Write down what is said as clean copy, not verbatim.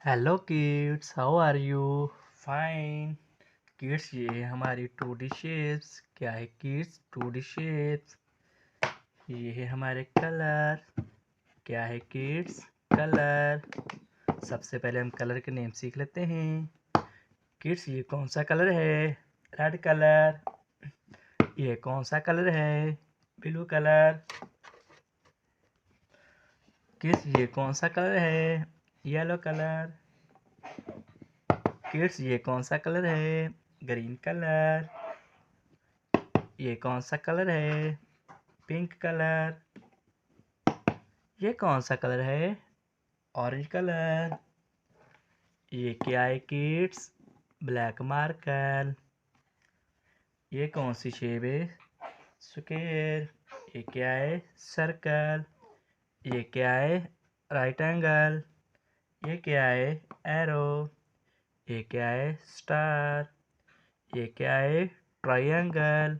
Hello kids, how are you? Fine kids. ये है हमारी 2D शेप्स। क्या है किड्स? 2D shapes. ये है हमारे कलर। क्या है किड्स? कलर। सबसे पहले हम कलर के नेम सीख लेते हैं। किड्स, ये कौन सा कलर है? Red colour. ये कौन सा कलर है? Blue colour. किड्स, ये कौन सा कलर है? Yellow colour. किड्स, ये कौन सा कलर है? Green colour. ये कौन सा कलर है? Pink colour. ये कौन सा कलर है? Orange colour. ये क्या है किड्स? Black marker. ये कौन सी शेप है? स्क्वायर। ये क्या है? सर्कल। ये क्या है? Right angle. ये क्या है? एरो। ये क्या है? स्टार। ये क्या है? ट्रायंगल।